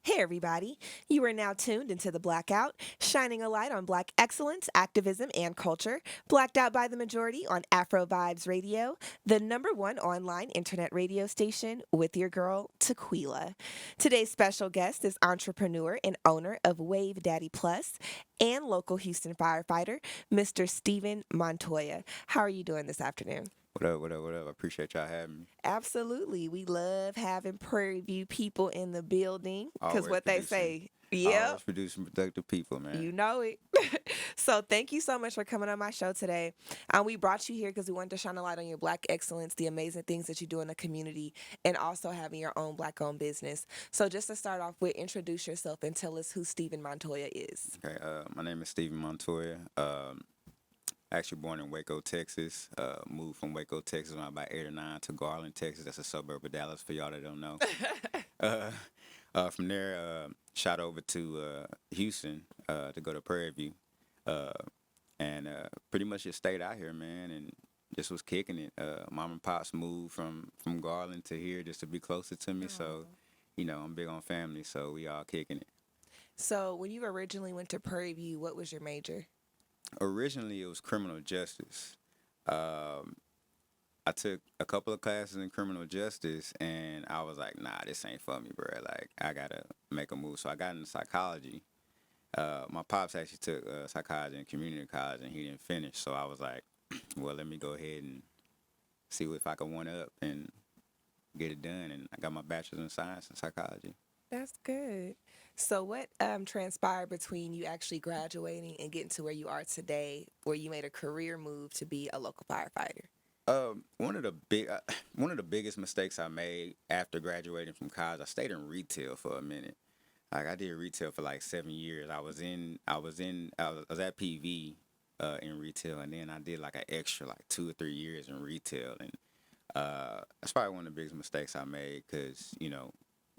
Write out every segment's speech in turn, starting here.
Hey, everybody. You are now tuned into the Blackout, shining a light on Black excellence, activism, and culture. Blacked out by the majority on Afro Vibes Radio, the number one online internet radio station with your girl, Tequila. Today's special guest is entrepreneur and owner of Wave Daddy Plus and local Houston firefighter, Mr. Stephen Montoya. How are you doing this afternoon? What up, what up, what up? I appreciate y'all having me. Absolutely. We love having Prairie View people in the building because Always what they producing, say, yep, always producing productive people, man. you know it. So thank you so much for coming on my show today. We brought you here because we wanted to shine a light on your Black excellence, the amazing things that you do in the community, and also having your own Black-owned business. So just to start off with, introduce yourself and tell us who Stephen Montoya is. Okay, my name is Stephen Montoya. Actually born in Waco, Texas. Moved from Waco, Texas when I was about 8 or 9 to Garland, Texas. That's a suburb of Dallas for y'all that don't know. uh, from there, shot over to Houston to go to Prairie View. Uh, and pretty much just stayed out here, man, and just was kicking it. Mom and pops moved from Garland to here just to be closer to me. So, I'm big on family, so we all kicking it. So when you originally went to Prairie View, what was your major? Originally, it was criminal justice. Um, I took a couple of classes in criminal justice, and I was like, nah, this ain't for me, bro. Like, I gotta make a move. So I got into psychology. My pops actually took psychology in community college, and he didn't finish. So I was like, well, let me go ahead and see if I can one up and get it done. And I got my bachelor's in science and psychology. That's good. So, what transpired between you actually graduating and getting to where you are today, where you made a career move to be a local firefighter? One of the biggest mistakes I made after graduating from college, I stayed in retail for a minute. Like I did retail for like 7 years. I was at PV in retail, and then I did like an extra like 2 or 3 years in retail, and that's probably one of the biggest mistakes I made because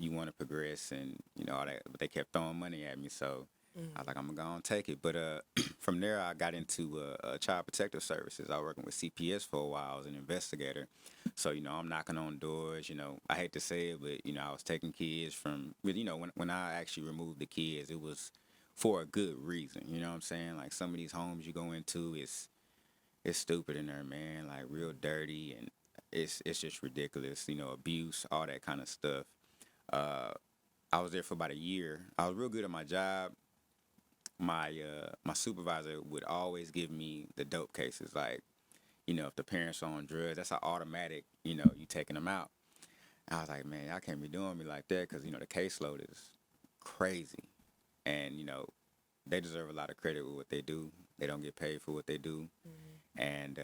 you want to progress and all that, but they kept throwing money at me, so I was like, I'm gonna go and take it. But from there, I got into child protective services. I was working with CPS for a while as an investigator. So I'm knocking on doors. I hate to say it, but I was taking kids from. But when I actually removed the kids, it was for a good reason. You know what I'm saying? Like some of these homes you go into, it's stupid in there, man. Like real dirty, and it's just ridiculous. Abuse, all that kind of stuff. Uh, I was there for about a year. I was real good at my job. My supervisor would always give me the dope cases. Like, if the parents are on drugs, that's an automatic. You taking them out. I was like, man, y'all can't be doing me like that because the caseload is crazy, and they deserve a lot of credit with what they do. They don't get paid for what they do, and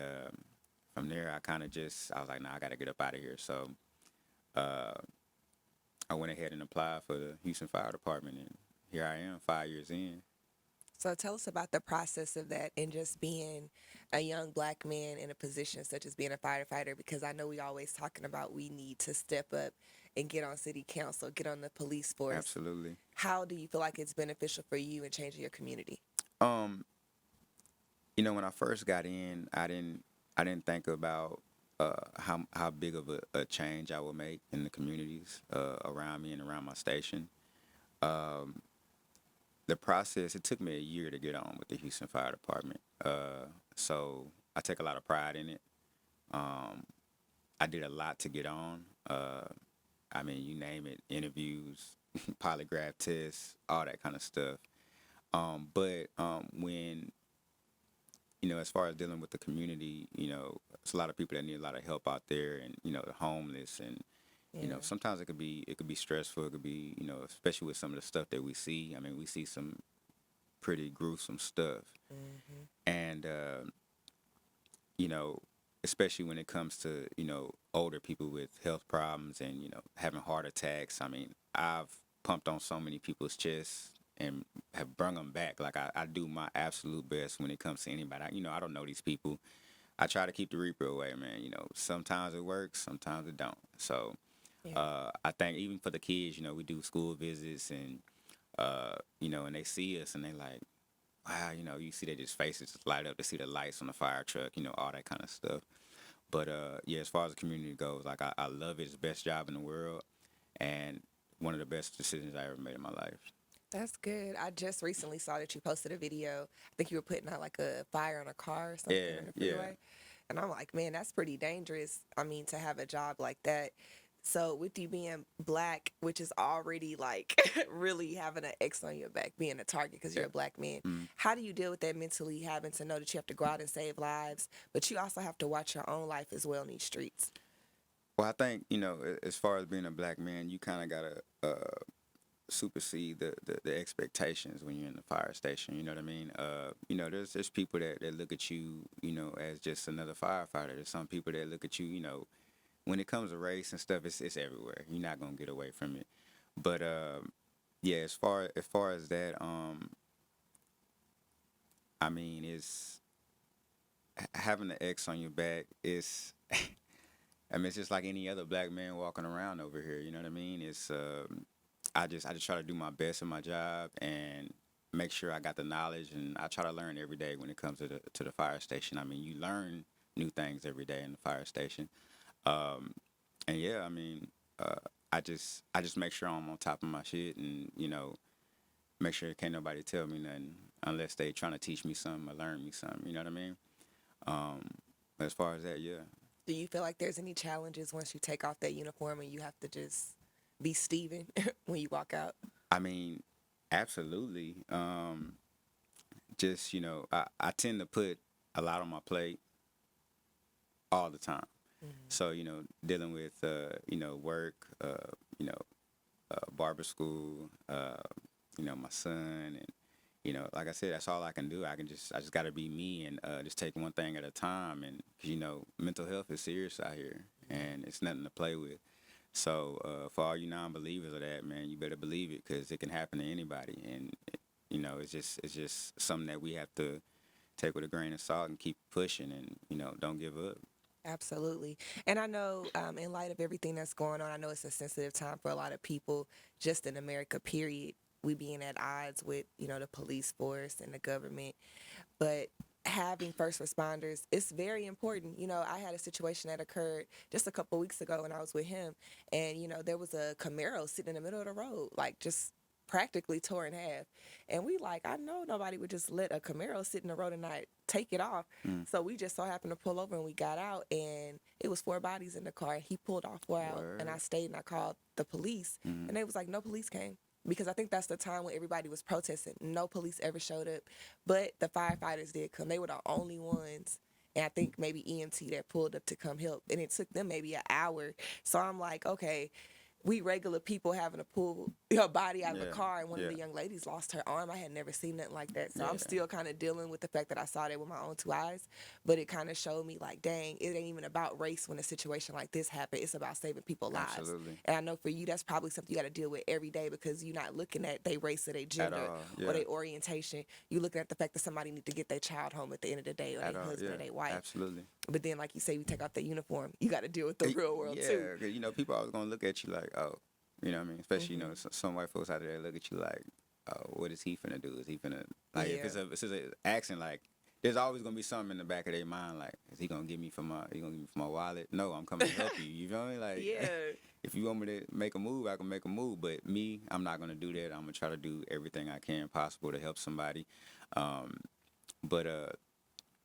from there, I was like, nah, I got to get up out of here. So uh, I went ahead and applied for the Houston Fire Department, and here I am, 5 years in. So, tell us about the process of that and just being a young Black man in a position such as being a firefighter. Because I know we always talking about we need to step up and get on city council, get on the police force. Absolutely. How do you feel like it's beneficial for you in changing your community? Um, when I first got in, I didn't think about how big of a change I would make in the communities around me and around my station. Um, the process, it took me a year to get on with the Houston Fire Department. So I take a lot of pride in it. Um, I did a lot to get on. I mean, you name it, interviews, polygraph tests, all that kind of stuff. But when as far as dealing with the community, it's a lot of people that need a lot of help out there, and the homeless, and Yeah. sometimes it could be stressful. It could be especially with some of the stuff that we see. I mean, we see some pretty gruesome stuff, Hmm. and you know, especially when it comes to older people with health problems and having heart attacks. I mean, I've pumped on so many people's chests and have brung them back. Like I do my absolute best when it comes to anybody. I don't know these people. I try to keep the reaper away, man. Sometimes it works, sometimes it don't. So Yeah. I think even for the kids, we do school visits, and and they see us and they like, wow, you see they just faces just light up to see the lights on the fire truck, all that kind of stuff. But yeah, as far as the community goes, like I love it. It's the best job in the world. And one of the best decisions I ever made in my life. That's good. I just recently saw that you posted a video. I think you were putting out like a fire on a car or something Yeah, on the yeah. freeway. And I'm like, man, that's pretty dangerous. I mean, to have a job like that. So with you being black, which is already like really having an X on your back, being a target because you're Yeah. a black man, Mm. how do you deal with that mentally, having to know that you have to go out and save lives, but you also have to watch your own life as well in these streets? Well, I think as far as being a black man, you kind of gotta supersede the expectations when you're in the fire station. You know what I mean? There's people that look at you, as just another firefighter. There's some people that look at you, when it comes to race and stuff, it's everywhere. You're not gonna get away from it. But yeah, as far as that, I mean, it's having the X on your back is. I mean, it's just like any other black man walking around over here. You know what I mean? It's I just try to do my best in my job and make sure I got the knowledge, and I try to learn every day when it comes to the fire station. I mean, you learn new things every day in the fire station. Um, and yeah, I mean, uh, I just make sure I'm on top of my shit, and make sure can't nobody tell me nothing unless they trying to teach me something or learn me something. You know what I mean? Um, as far as that, yeah. Do you feel like there's any challenges once you take off that uniform and you have to just be Steven when you walk out? I mean, absolutely. Just I tend to put a lot on my plate all the time. Mm-hmm. So dealing with work, barber school, my son, and like I said, that's all I can do. I just got to be me and just take one thing at a time. And 'cause, mental health is serious out here, and it's nothing to play with. So for all you non-believers of that, man, you better believe it because it can happen to anybody. And it's just something that we have to take with a grain of salt and keep pushing, and don't give up. Absolutely. And I know, in light of everything that's going on, I know it's a sensitive time for a lot of people just in America, period. We being at odds with, the police force and the government. But having first responders, it's very important. I had a situation that occurred just a couple weeks ago when I was with him, and there was a Camaro sitting in the middle of the road, like just practically tore in half. And we like, I know nobody would just let a Camaro sit in the road and not take it off. Mm. So we just so happened to pull over and we got out, and it was 4 bodies in the car. He pulled off 4 out, and I Word. stayed and I called the police, Mm. and they was like, no police came. Because I think that's the time when everybody was protesting. No police ever showed up, but the firefighters did come. They were the only ones, and I think maybe EMT that pulled up to come help, and it took them maybe an hour. So I'm like, okay, we regular people having to pull your body out of a Yeah, car, and one of yeah, the young ladies lost her arm. I had never seen nothing like that. So I'm yeah. still kind of dealing with the fact that I saw that with my own 2 eyes, but it kind of showed me like, dang, it ain't even about race when a situation like this happened. It's about saving people's lives. Absolutely. And I know for you, that's probably something you got to deal with every day because you're not looking at their race or their At gender all. or Yeah. their orientation. You're looking at the fact that somebody need to get their child home at the end of the day, or At their all. husband Yeah. or their wife. Absolutely. But then, like you say, we take off that uniform. You got to deal with the real world Yeah, too. because people always gonna look at you like, oh, you know what I mean? Especially Mm-hmm. some white folks out there look at you like, oh, what is he finna do? Is he finna like Yeah. if it's a accent like. There's always gonna be something in the back of their mind, like, is he gonna give me for my wallet? No, I'm coming to help you. You feel me? Like, Yeah. if you want me to make a move, I can make a move. But me, I'm not gonna do that. I'm gonna try to do everything I can possible to help somebody. Um, but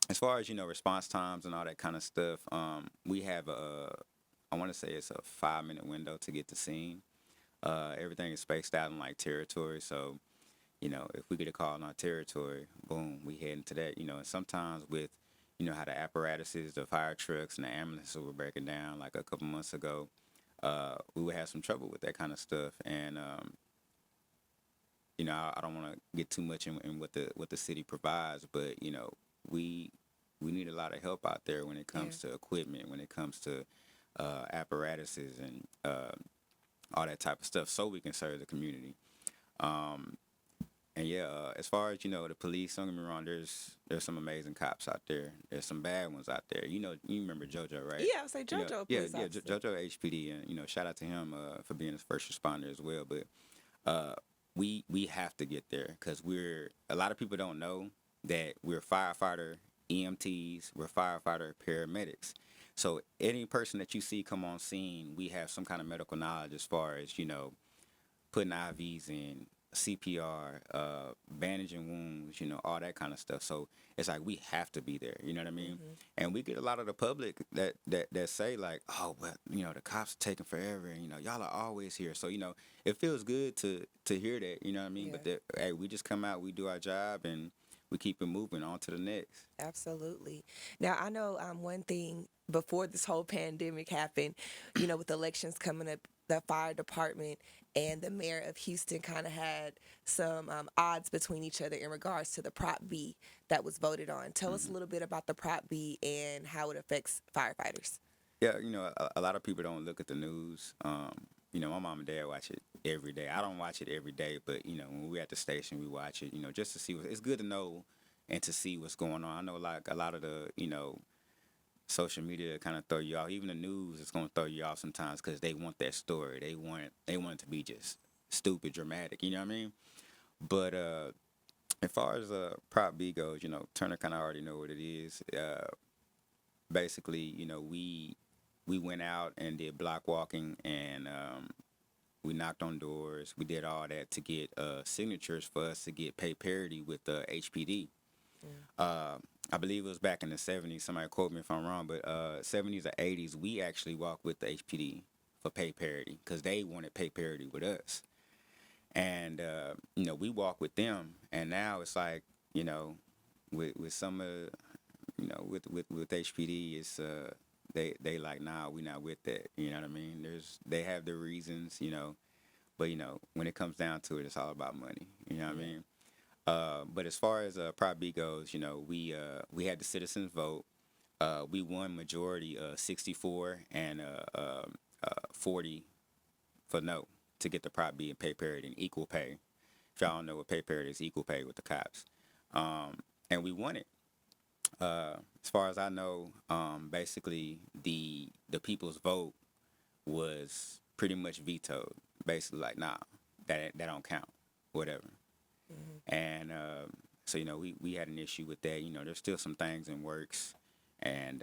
as far as response times and all that kind of stuff, we have I want to say it's a 5 minute window to get the scene. Everything is spaced out in like territory, so if we get a call in our territory, boom, we head into that. And sometimes with how the apparatuses, the fire trucks and the ambulances were breaking down like a couple months ago, we would have some trouble with that kind of stuff. And I don't want to get too much in what the city provides, but we we need a lot of help out there when it Yeah. comes to equipment, when it comes to apparatuses and all that type of stuff, so we can serve the community. Um, and yeah, as far as the police, don't get me wrong. There's some amazing cops out there. There's some bad ones out there. You remember JoJo, right? Yeah, I would say JoJo, Yeah, police yeah, officer. JoJo HPD, and shout out to him for being a first responder as well. But uh, we have to get there because a lot of people don't know that we're firefighter EMTs, we're firefighter paramedics. So any person that you see come on scene, we have some kind of medical knowledge as far as putting IVs in, CPR, bandaging wounds, all that kind of stuff. So it's like we have to be there. You know what I mean? Mm-hmm. And we get a lot of the public that say like, oh, well, the cops are taking forever, and y'all are always here. So it feels good to hear that. You know what I mean? Yeah. But hey, we just come out, we do our job, and we keep it moving on to the next. Absolutely. Now, I know one thing before this whole pandemic happened, with elections coming up, the fire department and the mayor of Houston kind of had some odds between each other in regards to the Prop B that was voted on. Tell us a Hmm. little bit about the Prop B and how it affects firefighters. Yeah, a lot of people don't look at the news. My mom and dad watch it every day. I don't watch it every day, but when we're at the station, we watch it. Just to see it's good to know and to see what's going on. I know like a lot of the social media kind of throw you off. Even the news is going to throw you off sometimes because they want that story. They want it to be just stupid, dramatic. You know what I mean? But as far as Prop B goes, Turner kind of already know what it is. Basically, we went out and did block walking, and we knocked on doors. We did all that to get signatures for us to get pay parity with the HPD. Uh, I believe it was back in the 70s. Somebody quote me if I'm wrong, but 70s or 80s, we actually walked with the HPD for pay parity because they wanted pay parity with us. And we walked with them, and now it's like with some of with HPD, it's they like, nah, we not with that. You know what I mean? They have their reasons, but when it comes down to it, it's all about money. You know what I mean? But as far as Prop B goes, we had the citizens vote. We won majority 64 and 40 for no to get the Prop B and pay parity and equal pay. If y'all don't know what pay parity is, equal pay with the cops. And we won it. As far as I know, basically the people's vote was pretty much vetoed. Basically, like, nah, that don't count, whatever. Mm-hmm. And so we had an issue with that. There's still some things in works, and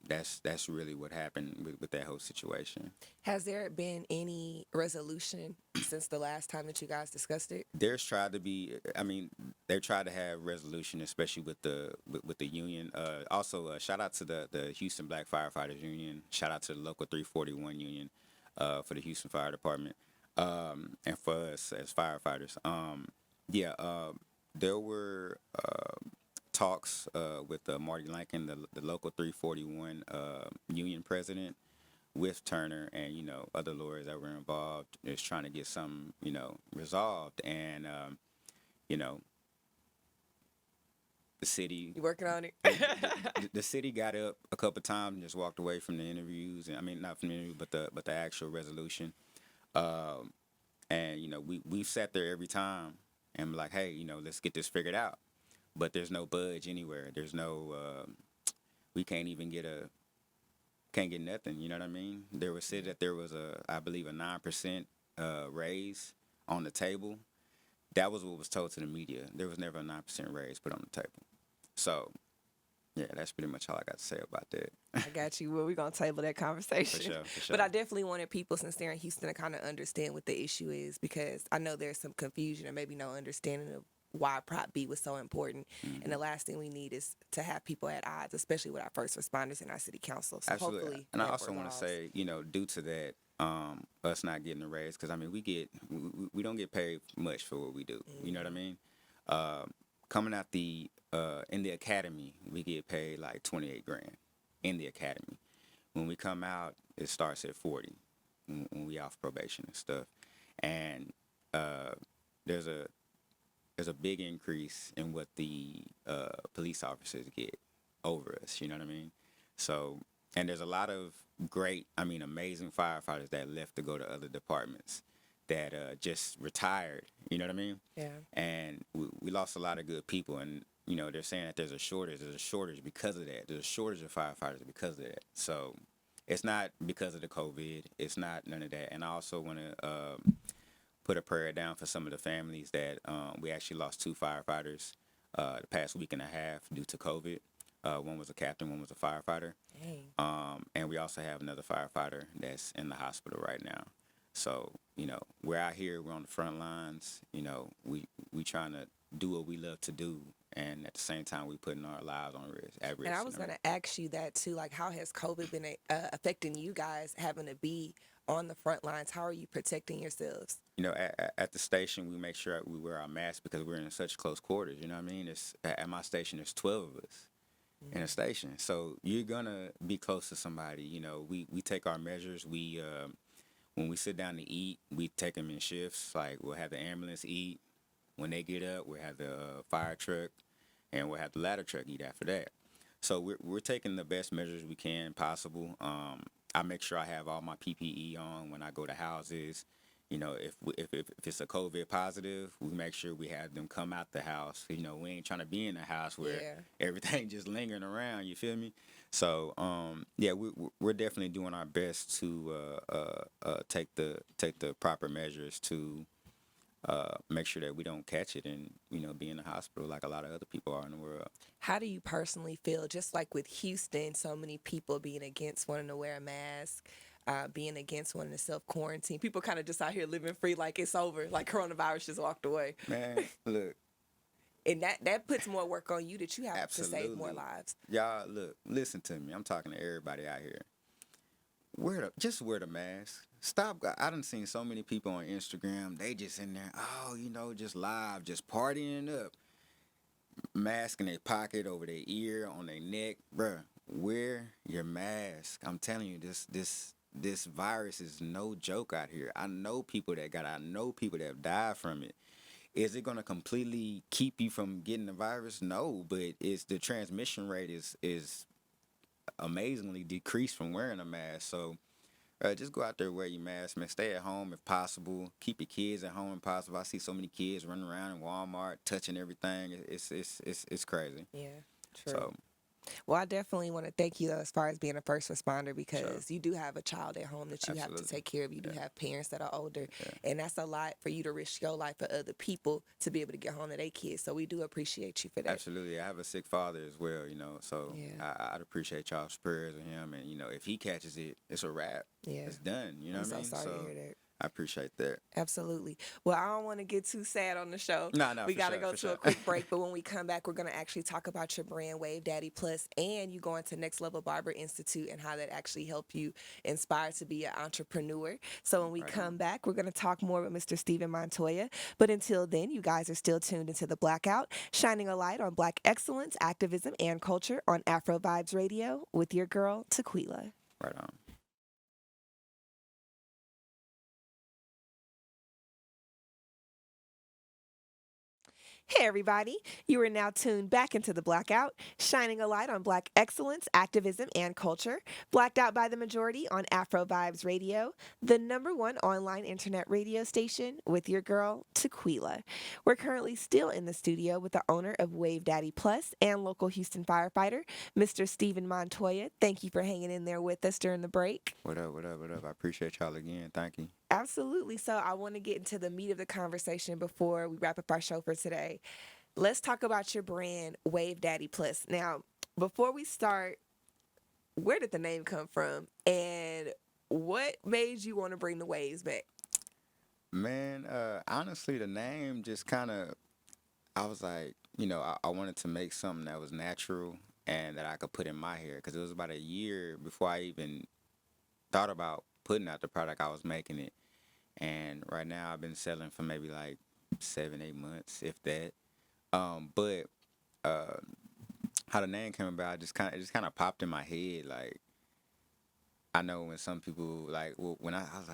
that's really what happened with that whole situation. Has there been any resolution since the last time that you guys discussed it? There's tried to be, I mean, they tried to have resolution, especially with the union. Also, shout out to the Houston Black Firefighters Union. Shout out to the local 341 union for the Houston Fire Department, and for us as firefighters. Yeah, there were talks with Marty Lankin, the local 341 union president, with Turner and other lawyers that were involved, is trying to get some resolved, and you know the city You working on it? the city got up a couple times and just walked away from the interviews, and I mean not from the interview, but the actual resolution. Um, and we've sat there every time and be like, hey, let's get this figured out. But there's no budge anywhere. There's no we can't get nothing. You know what I mean? There was said that there was I believe a 9% raise on the table. That was what was told to the media. There was never a 9% raise put on the table. So yeah, that's pretty much all I got to say about that. I got you. Well, we're going to table that For conversation. sure, for sure. But I definitely wanted people, since they're in Houston, to kind of understand what the issue is, because I know there's some confusion or maybe no understanding of why Prop B was so important. And the last thing we need is to have people at odds, especially with our first responders and our city council. So Absolutely. hopefully, And I that also want to resolves. say, due to that, us not getting a raise, because I mean, we don't get paid much for what we do. You know what I mean? Coming out in the academy, we get paid like 28 grand in the academy. When we come out, it starts at 40 when we off probation and stuff. And there's a big increase in what the police officers get over us. You know what I mean? So, and there's a lot of great, I mean, amazing firefighters that left to go to other departments that just retired. You know what I mean? Yeah. And we lost a lot of good people. And they're saying that there's a shortage. There's a shortage because of that. There's a shortage of firefighters because of that. So it's not because of the COVID. It's not none of that. And I also want to put a prayer down for some of the families that we actually lost 2 firefighters the past week and a half due to COVID. One was a captain, one was a firefighter. Dang. And we also have another firefighter that's in the hospital right now. So, we're out here, we're on the front lines. We trying to do what we love to do, and at the same time, we putting our lives on risk, at And I risk. was going to ask you that too. Like, how has COVID been affecting you guys having to be on the front lines? How are you protecting yourselves? At the station, we make sure we wear our masks because we're in such close quarters. You know what I mean? At my station, there's 12 of us in a station, so you're gonna be close to somebody. We take our measures. We when we sit down to eat, we take them in shifts. Like, we'll have the ambulance eat. When they get up, we'll have the fire truck, and we'll have the ladder truck eat after that. So we're taking the best measures we can possible. I make sure I have all my PPE on when I go to houses. If it's a COVID positive, we make sure we have them come out the house. We ain't trying to be in a house where everything just lingering around. You feel me? So yeah, we're definitely doing our best to take the proper measures to make sure that we don't catch it and be in the hospital like a lot of other people are in the world. How do you personally feel, just like with Houston, so many people being against wanting to wear a mask, being against wanting to self-quarantine, people kind of just out here living free like it's over, like coronavirus just walked away. Man, look. And that puts more work on you, that you have Absolutely. to save more lives. Y'all, look, listen to me. I'm talking to everybody out here. Just wear the mask. Stop. I done seen so many people on Instagram. They just in there, just live, just partying up. Mask in their pocket, over their ear, on their neck. Bruh, wear your mask. I'm telling you, this virus is no joke out here. I know people that got it. I know people that have died from it. Is it going to completely keep you from getting the virus? No, but the transmission rate is amazingly decreased from wearing a mask. So just go out there, wear your mask, man. Stay at home if possible. Keep your kids at home if possible. I see so many kids running around in Walmart, touching everything. It's crazy. Yeah, true. So Well, I definitely want to thank you, though, as far as being a first responder, because Sure. you do have a child at home that you have to Absolutely. take care of. You do have parents that are older, Yeah. and that's a lot for you to risk your life for other people to be able to get home to their kids. So we do appreciate you for that. Absolutely. I have a sick father as well, so Yeah. I'd appreciate y'all's prayers of him. And, if he catches it, it's a wrap. Yeah. It's done. You know I'm what I so mean? sorry to hear that. I appreciate that. Absolutely. Well, I don't want to get too sad on the show. No, We for got to sure, go for to a sure. quick break, but when we come back, we're going to actually talk about your brand, Wave Daddy Plus, and you going to Next Level Barber Institute and how that actually helped you inspire to be an entrepreneur. So when we Right come on. back, we're going to talk more with Mr. Stephen Montoya. But until then, you guys are still tuned into The Blackout, shining a light on Black excellence, activism, and culture on Afro Vibes Radio with your girl, Tequila. Right on. Hey, everybody. You are now tuned back into the Blackout, shining a light on Black excellence, activism, and culture. Blacked out by the majority on Afro Vibes Radio, the #1 online internet radio station with your girl, Tequila. We're currently still in the studio with the owner of Wave Daddy Plus and local Houston firefighter, Mr. Stephen Montoya. Thank you for hanging in there with us during the break. What up, what up, what up? I appreciate y'all again. Thank you. Absolutely. So I want to get into the meat of the conversation before we wrap up our show for today. Let's talk about your brand, Wave Daddy Plus. Now, before we start, where did the name come from? And what made you want to bring the waves back? Man, honestly, the name just kind of, I was like, I wanted to make something that was natural and that I could put in my hair, because it was about a year before I even thought about putting out the product. I was making it. And right now I've been selling for maybe like 7, 8 months, if that. But uh, how the name came about, it just kind of popped in my head. Like, I know when some people when I was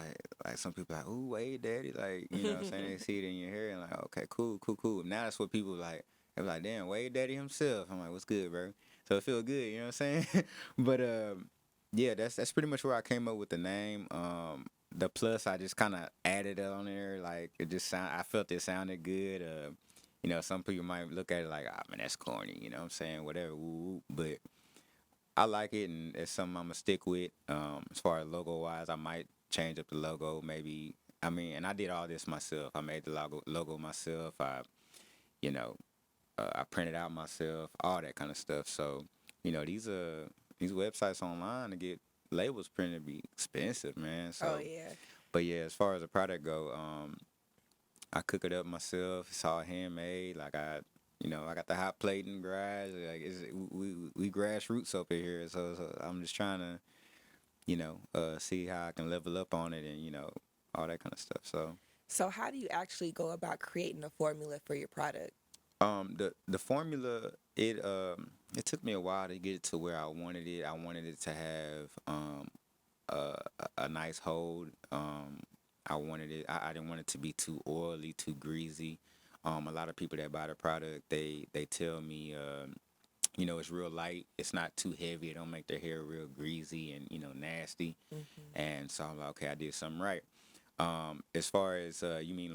like some people like, ooh, wait, daddy, like, what I'm saying, they see it in your hair and like, okay, cool, cool, cool. Now that's what people like. They're like, damn, Wade Daddy himself. I'm like, what's good, bro? So it feel good, you know what I'm saying? But yeah, that's pretty much where I came up with the name. The plus, I just kind of added it on there. Like, I felt it sounded good. Some people might look at it like, ah, man, that's corny. You know what I'm saying? Whatever. Woo. But I like it, and it's something I'm gonna stick with. As far as logo wise, I might change up the logo. Maybe, and I did all this myself. I made the logo myself. You know, I printed out myself, all that kind of stuff. So, these websites online to get labels printed be expensive, man. So Oh, yeah. But yeah, as far as the product go, I cook it up myself. It's all handmade. Like I got the hot plate in the garage. Like we grassroots up in here. So I'm just trying to, see how I can level up on it and all that kind of stuff. So So, how do you actually go about creating a formula for your product? the formula it took me a while to get it to where I wanted it. I wanted it to have a nice hold. I wanted it. I didn't want it to be too oily, too greasy. A lot of people that buy the product, they tell me, it's real light. It's not too heavy. It don't make their hair real greasy and nasty. Hmm. And so I'm like, okay, I did something right. As far as you mean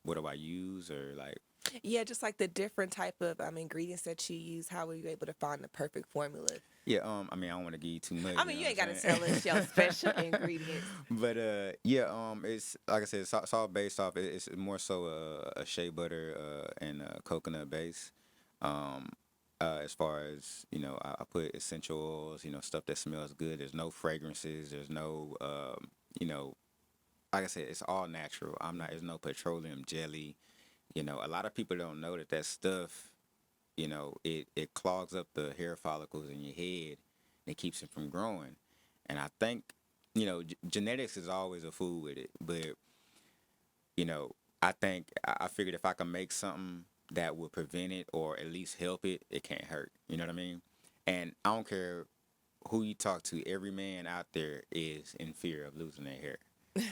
what do I use or like? Yeah, just like the different type of ingredients that you use. How were you able to find the perfect formula? Yeah, I mean, I don't want to give you too much. I You mean, know you what ain't got I'm to saying? tell us your special ingredients. But yeah, it's like I said, it's all based off. It's more so a shea butter and coconut base. Um, as far as I put essential oils, stuff that smells good. There's no fragrances. There's no, you know, like I said, it's all natural. I'm not. There's no petroleum jelly. A lot of people don't know that stuff. It clogs up the hair follicles in your head and it keeps it from growing. And I think, genetics is always a fool with it. But, you know, I think I figured if I can make something that would prevent it or at least help it, it can't hurt. You know what I mean? And I don't care who you talk to, every man out there is in fear of losing their hair.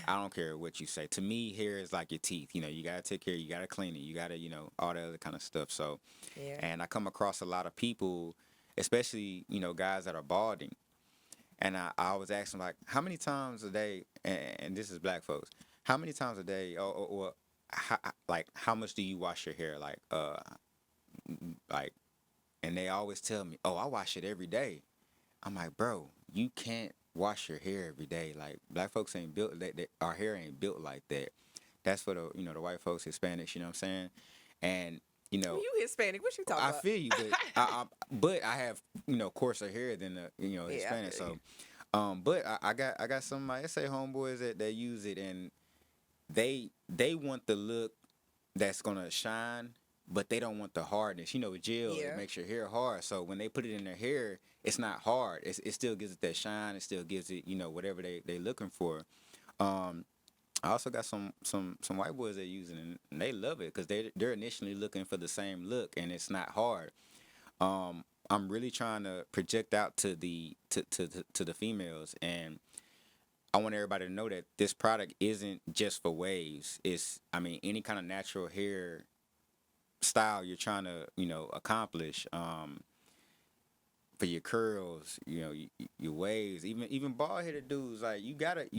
I don't care what you say. To me, hair is like your teeth. You gotta take care. You gotta clean it. You gotta, all that other kind of stuff. So, Yeah. and I come across a lot of people, especially guys that are balding, and I always ask them like, how many times a day? And this is black folks. How many times a day, or like how much do you wash your hair? Like, and they always tell me, oh, I wash it every day. I'm like, bro, you can't wash your hair every day. Like black folks ain't built our hair ain't built like that. That's for the white folks, Hispanics. You know what I'm saying? And You Hispanic? What you talking I about? feel you, but I have coarser hair than the Yeah, I Hispanic. feel you. So, but I got some of my SA homeboys that use it, and they want the look that's gonna shine, but they don't want the hardness. With gel, it Yeah. makes your hair hard. So when they put it in their hair, it's not hard. It still gives it that shine. It still gives it whatever they looking for. Um, I also got some white boys that use it and they love it because they're initially looking for the same look and it's not hard. I'm really trying to project out to the females, and I want everybody to know that this product isn't just for waves. It's any kind of natural hair style you're trying to accomplish. For your curls, your waves, even bald headed dudes, like you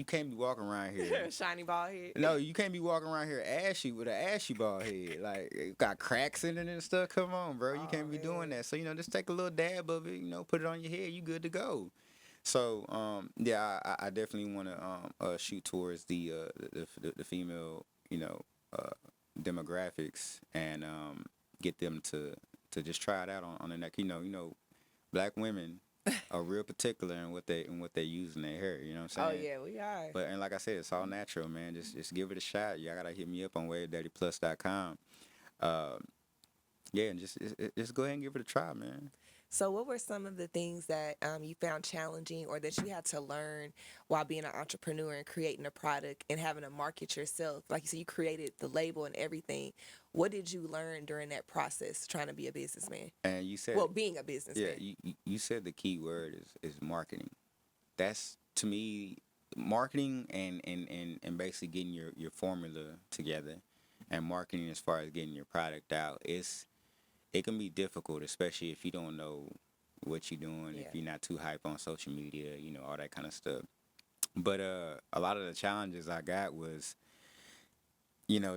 can't be walking around here. Shiny bald head. No, you can't be walking around here ashy with an ashy bald head. Like it got cracks in it and stuff. Come on, bro. You Oh can't be doing man. that. So, just take a little dab of it, put it on your head, you good to go. So, yeah, I definitely want to shoot towards the female, uh, demographics and get them to just try it out on the neck. Black women are real particular in what they use in their hair. You know what I'm Oh saying? yeah, we are. But and like I said, it's all natural, man. Just give it a shot. Y'all gotta hit me up on wavedaddyplus.com. Uh, yeah, and just go ahead and give it a try, man. So, what were some of the things that you found challenging or that you had to learn while being an entrepreneur and creating a product and having to market yourself? Like you said, you created the label and everything. What did you learn during that process trying to be a businessman? And you said, Well, being a yeah, businessman. you said the key word is marketing. That's to me marketing and basically getting your formula together and marketing as far as getting your product out. It can be difficult, especially if you don't know what you're doing, Yeah. if you're not too hype on social media, all that kind of stuff. But a lot of the challenges I got was,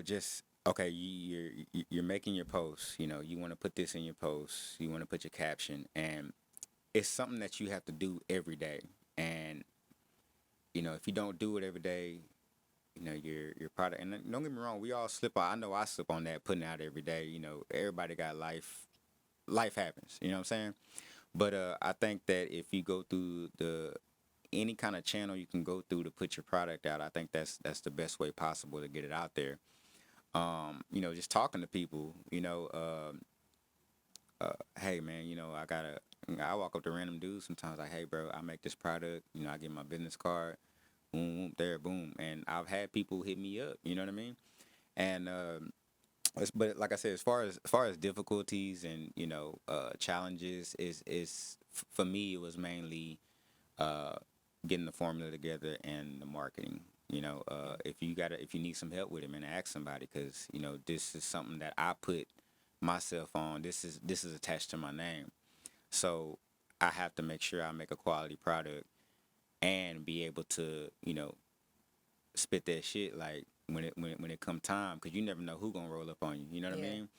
just okay, you're making your post. You want to put this in your post. You want to put your caption, and it's something that you have to do every day. And if you don't do it every day, your product. And don't get me wrong, we all slip. I know I slip on that, putting out every day. Everybody got life. Life happens. You know what I'm saying? But I think that if you go through any kind of channel you can go through to put your product out, I think that's the best way possible to get it out there. Just talking to people, hey man, I walk up to random dudes sometimes like, hey bro, I make this product, I get my business card, boom, boom, there, boom, and I've had people hit me up, you know what I mean? And but like I said, as far as difficulties and challenges for me it was mainly uh, getting the formula together and the marketing. If you need some help with it, man, ask somebody because this is something that I put myself on. This is attached to my name, so I have to make sure I make a quality product and be able to spit that shit like when it come time because you never know who gonna roll up on you. You know what I Yeah. mean?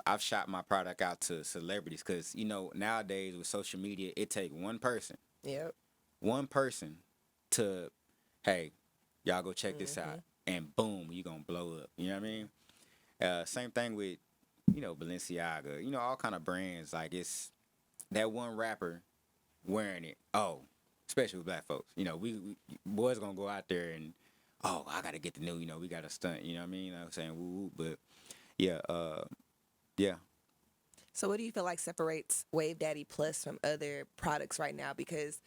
I've shot my product out to celebrities because nowadays with social media it take Yep. one person to, hey, y'all go check this Mm-hmm. out, and boom, you gonna blow up. You know what I mean? Same thing with Balenciaga. All kind of brands. Like it's that one rapper wearing it. Oh, especially with black folks. We boys gonna go out there and I gotta get the new. We got to stunt. You know what I mean? I'm saying woo woo, but yeah, yeah. So, what do you feel like separates Wave Daddy Plus from other products right now? Because,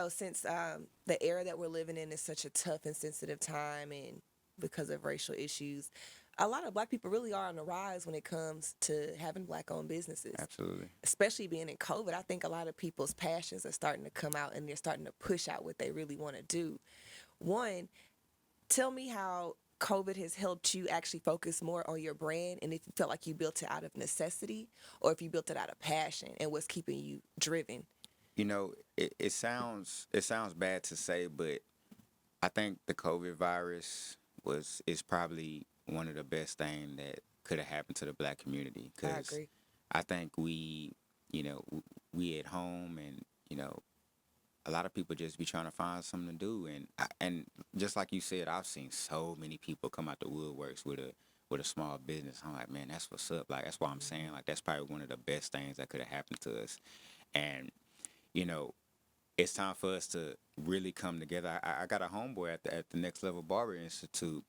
since the era that we're living in is such a tough and sensitive time, and because of racial issues, a lot of Black people really are on the rise when it comes to having Black-owned businesses. Absolutely. Especially being in COVID, I think a lot of people's passions are starting to come out, and they're starting to push out what they really want to do. One, tell me how COVID has helped you actually focus more on your brand, and if you felt like you built it out of necessity or if you built it out of passion and what's keeping you driven. It sounds bad to say, but I think the COVID virus is probably one of the best things that could have happened to the black community I because agree. I think we at home and a lot of people just be trying to find something to do and just like you said, I've seen so many people come out the woodworks with a small business. I'm like, man, that's what's up. Like that's why I'm saying like that's probably one of the best things that could have happened to us. And you know, it's time for us to really come together. I got a homeboy at the Next Level Barber Institute.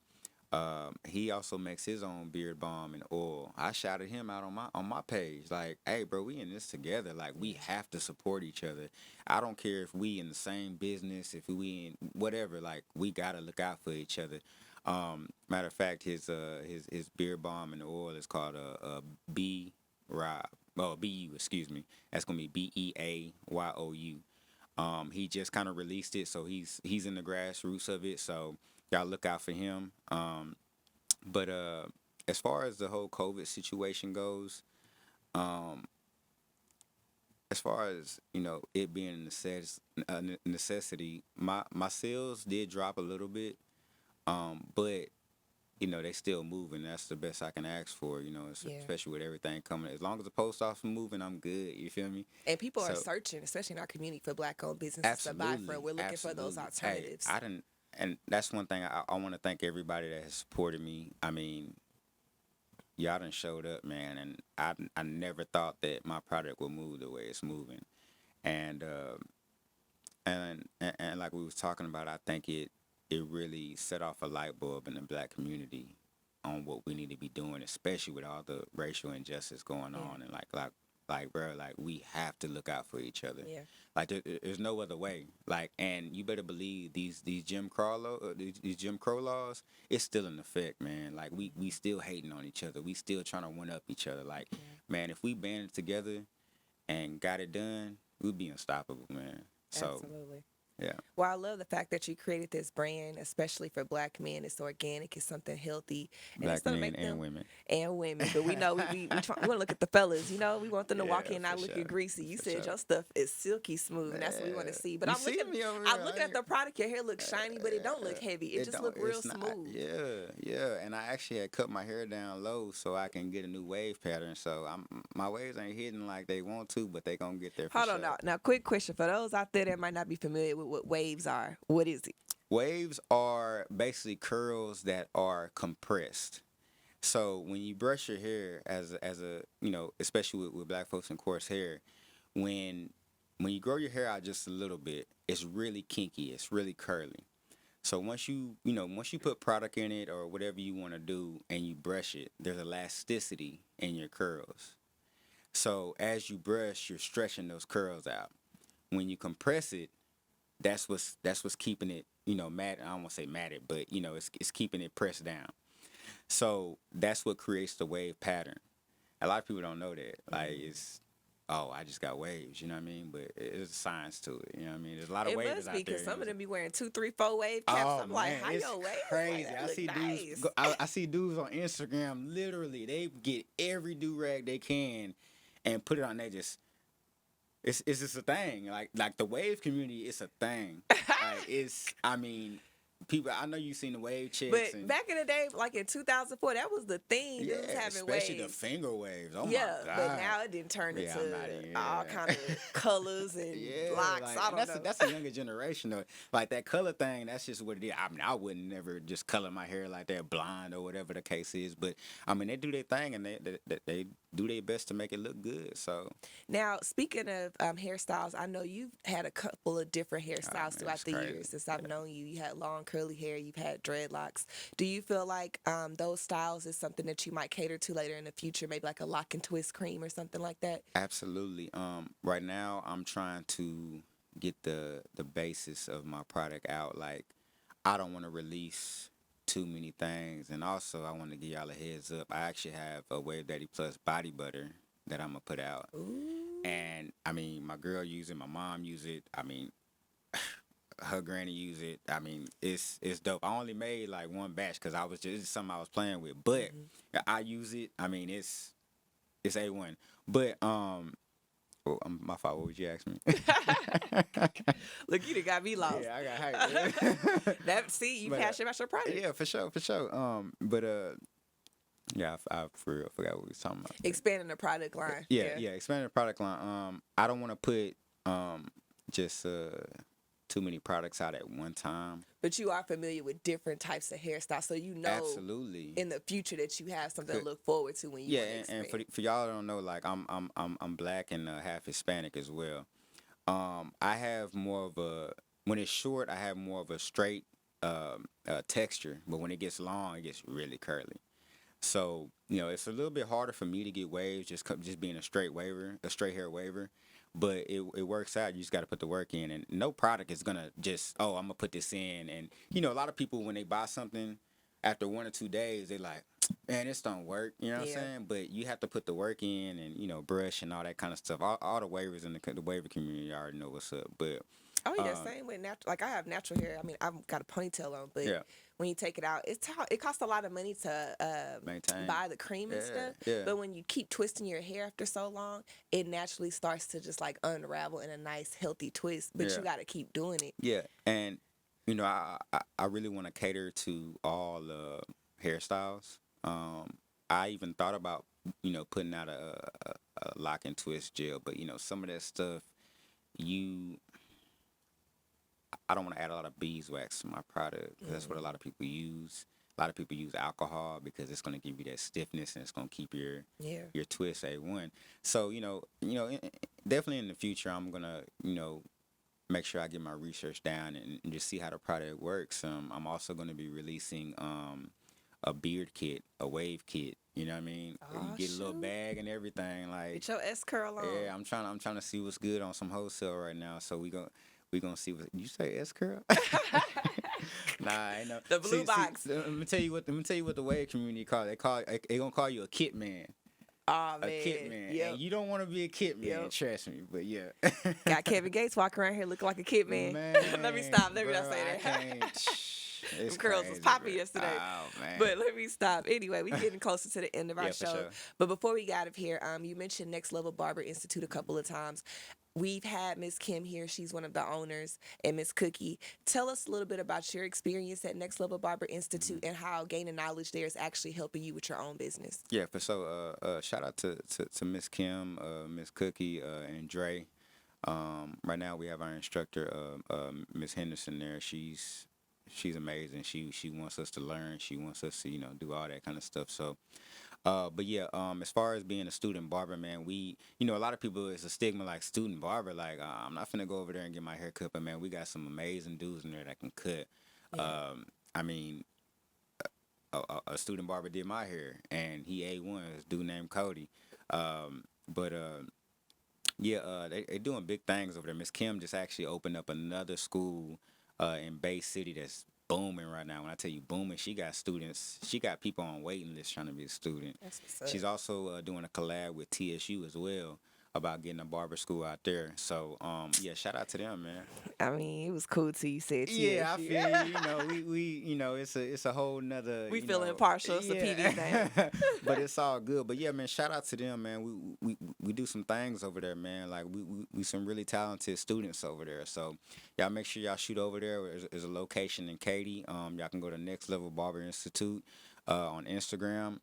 He also makes his own beard balm and oil. I shouted him out on my page, like, "Hey, bro, we in this together. Like, we have to support each other. I don't care if we in the same business, if we in whatever. Like, we gotta look out for each other." Matter of fact, his beard balm and oil is called a B Rob. Oh, BU, excuse me. That's gonna be BEAYOU. He just kind of released it, so he's in the grassroots of it. So y'all look out for him. But as far as the whole COVID situation goes, um, as far as it being a necessity, my sales did drop a little bit. But they still moving. That's the best I can ask for. Yeah. Especially with everything coming. As long as the post office moving, I'm good. You feel me? And people are So searching, especially in our community, for Black-owned businesses to buy from. absolutely, We're looking for those absolutely. Hey, alternatives. I didn't, and that's one thing I want to thank everybody that has supported me. I mean, y'all done showed up, man, and I never thought that my product would move the way it's moving, and and like we was talking about, I think it really set off a light bulb in the black community on what we need to be doing, especially with all the racial injustice going Yeah. on, and like bro, like we have to look out for each other. Yeah. Like there's no other way. Like, and you better believe these these Jim Crow laws, it's still in effect, man. Like we still hating on each other. We still trying to one up each other. Like, Yeah. man, if we banded together and got it done, we'd be unstoppable, man. So Absolutely. yeah, Well, I love the fact that you created this brand, especially for Black men. It's organic, it's something healthy, and it's black going to men make and them, women. and women. But we know we want to look at the fellas. We want them to walk Yeah, in for not looking sure, greasy. You for said sure. your stuff is silky smooth, and that's what we want to Yeah, see. But you see me over here. I'm looking at the product. Your hair looks shiny, but it don't look heavy. It It just don't. look real It's not. smooth. Yeah. And I actually had cut my hair down low so I can get a new wave pattern. So my waves ain't hidden like they want to, but they gonna get there for Hold on sure. now. Quick question for those out there that might not be familiar with what waves are. What is it? Waves are basically curls that are compressed. So when you brush your hair as a especially with black folks and coarse hair, when when you grow your hair out just a little bit, it's really kinky. It's really curly. So once you put product in it or whatever you want to do and you brush it, there's elasticity in your curls. So as you brush, you're stretching those curls out. When you compress it, that's what's keeping it, mat. I don't want to say matted, but it's keeping it pressed down. So that's what creates the wave pattern. A lot of people don't know that. Like it's, oh, I just got waves. You know what I mean? But it's science to it. You know what I mean? There's a lot of It waves must out be there. because some of them be wearing 2, 3, 4 wave caps. Oh I'm like, man, how it's your wave? crazy. Like, that I look see nice. dudes. I see dudes on Instagram. Literally, they get every do rag they can and put it on. They just it's just a thing. Like the wave community, it's a thing. Like it's. I mean, people. I know you've seen the wave chicks. But And, back in the day, like in 2004, that was the thing. yeah, Dudes having especially waves. the finger waves. Oh Yeah, my god. but now it didn't turn Yeah, into I'm not even- all yeah. kind of colors and Yeah, blocks. like, I don't that's know. that's a younger generation though. Like that color thing, that's just what it is. I mean, I wouldn't never just color my hair like that, blonde or whatever the case is. But I mean, they do their thing and they do their best to make it look good. So Now, speaking of hairstyles, I know you've had a couple of different hairstyles man, throughout it's the crazy. years since I've known you. You had long curly hair, you've had dreadlocks. Do you feel like those styles is something that you might cater to later in the future, maybe like a lock and twist cream or something like that? absolutely. Right now I'm trying to get the basis of my product out. Like I don't want to release too many things, and also I want to give y'all a heads up. I actually have a Wave Daddy Plus body butter that I'm gonna put out. Ooh. And I mean, my girl use it, my mom use it. I mean, her granny use it. I mean, it's dope. I only made like one batch because I was just it's something I was playing with, but I use it. I mean, it's A1. But oh, my fault. What would you ask me? Look, you done got me lost. Yeah, I got hyped. That see, you But, passionate about your product. Yeah, for sure, for sure. But yeah, I for real forgot what we was talking about. Expanding the product line. Yeah, expanding the product line. I don't want to put just too many products out at one time. But you are familiar with different types of hairstyles, so you know Absolutely. in the future that you have something to Good. look forward to when you Yeah, want to and for y'all that don't know, like I'm black and half Hispanic as well. I have more of a when it's short, I have more of a straight texture, but when it gets long, it gets really curly. So it's a little bit harder for me to get waves just being a straight hair waver. But it works out. You just got to put the work in, and no product is gonna just I'm gonna put this in. And a lot of people when they buy something, after 1 or 2 days, they like, man, this don't work. You know what I'm Yeah. saying? But you have to put the work in, and brush and all that kind of stuff. All the waivers in the waiver community already know what's up. But Oh yeah, same with natural. Like I have natural hair. I mean, I've got a ponytail on, but Yeah. when you take it out, it costs a lot of money to Maintain. buy the cream and Yeah, stuff. yeah. But when you keep twisting your hair after so long, it naturally starts to just like unravel in a nice, healthy twist. But Yeah. you got to keep doing it. Yeah, and I really want to cater to all hairstyles. I even thought about putting out a lock and twist gel, but some of that stuff I don't want to add a lot of beeswax to my product 'cause that's what a lot of people use. A lot of people use alcohol because it's going to give you that stiffness and it's going to keep Yeah. your twist A1. So definitely in the future I'm gonna make sure I get my research down and just see how the product works. I'm also going to be releasing a beard kit, a wave kit. You know what I mean? Aw, You get a little shoot. bag and everything. Like Get your S curl on. yeah, I'm trying to see what's good on some wholesale right now. So we gonna see what you say S curl. Nah, I know The blue box. let me tell you what the wave community they gonna call you a kit man. Oh man. A kit man. Yep. And you don't want to be a kit man, Yep. trust me. But yeah. Got Kevin Gates walking around here looking like a kid man. Let me stop. Let me not bro, say I that. can't. It's Them curls was crazy, popping bro. yesterday. Oh man. But let me stop. Anyway, we're getting closer to the end of our Yeah, for show. sure. But before we got out of here, you mentioned Next Level Barber Institute a couple of times. We've had Miss Kim here. She's one of the owners, and Miss Cookie. Tell us a little bit about your experience at Next Level Barber Institute and how gaining knowledge there is actually helping you with your own business. Yeah, for sure. Shout out to Miss Kim, Miss Cookie, and Dre. Right now we have our instructor, Miss Henderson there. She's amazing. She wants us to learn. She wants us to do all that kind of stuff. So But yeah, as far as being a student barber, man, a lot of people, it's a stigma like student barber. Like, I'm not finna go over there and get my hair cut, but man, we got some amazing dudes in there that can cut. Yeah. I mean, a student barber did my hair, and he A1. This dude named Cody. But yeah, they doing big things over there. Miss Kim just actually opened up another school in Bay City that's booming right now. When I tell you booming, she got students. She got people on waiting list trying to be a student. That's what's up. She's also doing a collab with TSU as well about getting a barber school out there. So yeah, shout out to them, man. I mean, it was cool till you said Yeah, I TSU. feel you. You know, it's a whole nother. We you feel know, impartial. It's a PD thing. but it's all good. But yeah, man, shout out to them, man. We do some things over there, man. Like we some really talented students over there. So y'all make sure y'all shoot over there. There's a location in Katy. Y'all can go to Next Level Barber Institute. On Instagram,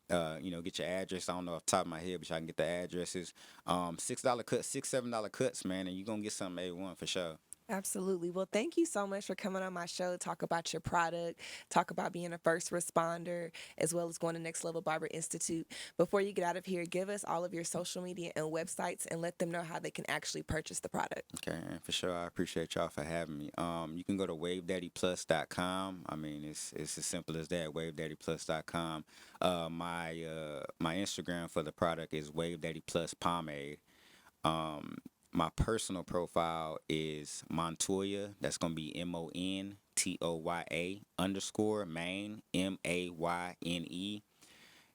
get your address. I don't know off the top of my head, but y'all can get the addresses. $6 cuts, $7 cuts, man, and you gonna get something A1 for sure. Absolutely. Well, thank you so much for coming on my show. Talk about your product, talk about being a first responder, as well as going to Next Level Barber Institute. Before you get out of here, give us all of your social media and websites and let them know how they can actually purchase the product. Okay, and for sure. I appreciate y'all for having me. You can go to wavedaddyplus.com. I mean, it's as simple as that, wavedaddyplus.com. My Instagram for the product is wavedaddyplus pomade. My personal profile is Montoya. That's gonna be MONTOYA _ Maine MAYNE.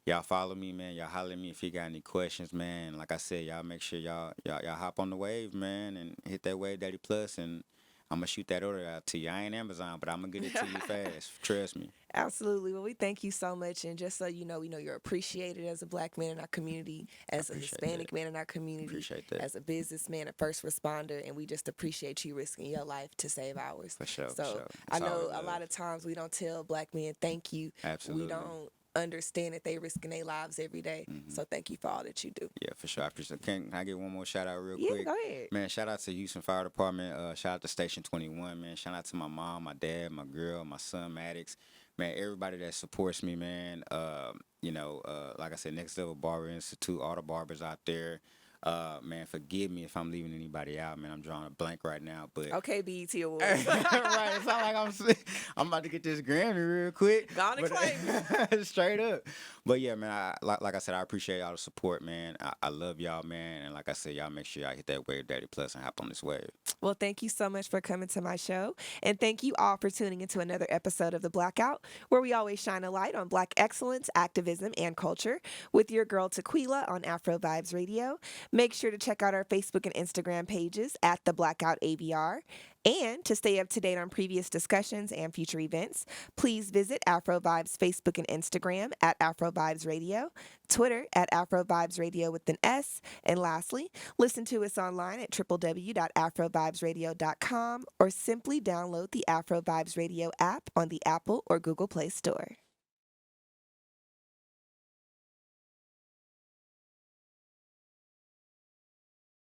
Y'all follow me, man. Y'all holler at me if you got any questions, man. Like I said, y'all make sure y'all hop on the wave, man, and hit that Wave Daddy Plus, and I'm gonna shoot that order out to you. I ain't Amazon, but I'm gonna get it to you fast. Trust me. Absolutely. Well, we thank you so much. And just so you know, we know you're appreciated as a Black man in our community, as a Appreciate Hispanic that. man in our community, Appreciate that. as a businessman, a first responder. And we just appreciate you risking your life to save ours. For sure. So for sure. I It's all know a love. lot of times we don't tell Black men thank you. Absolutely. We don't understand that they risking their lives every day. So thank you for all that you do. Yeah, for sure. I appreciate. Can I get one more shout out real Yeah, quick? go ahead. Man, shout out to Houston Fire Department. Shout out to Station 21, man. Shout out to my mom, my dad, my girl, my son Maddox. Man, everybody that supports me, man. Like I said, Next Level Barber Institute, all the barbers out there. Man, forgive me if I'm leaving anybody out, man. I'm drawing a blank right now, but Okay, BET Awards. right, it's not like I'm about to get this Grammy real quick. Go on and but- claim straight up. But yeah, man, like I said, I appreciate all the support, man. I love y'all, man. And like I said, y'all make sure y'all hit that Wave Daddy Plus and hop on this wave. Well, thank you so much for coming to my show. And thank you all for tuning into another episode of The Blackout, where we always shine a light on Black excellence, activism, and culture with your girl Tequila on Afro Vibes Radio. Make sure to check out our Facebook and Instagram pages at The Blackout AVR. And to stay up to date on previous discussions and future events, please visit Afro Vibes Facebook and Instagram at Afro Vibes Radio, Twitter at Afro Vibes Radio with an S, and lastly, listen to us online at www.afrovibesradio.com or simply download the Afro Vibes Radio app on the Apple or Google Play Store.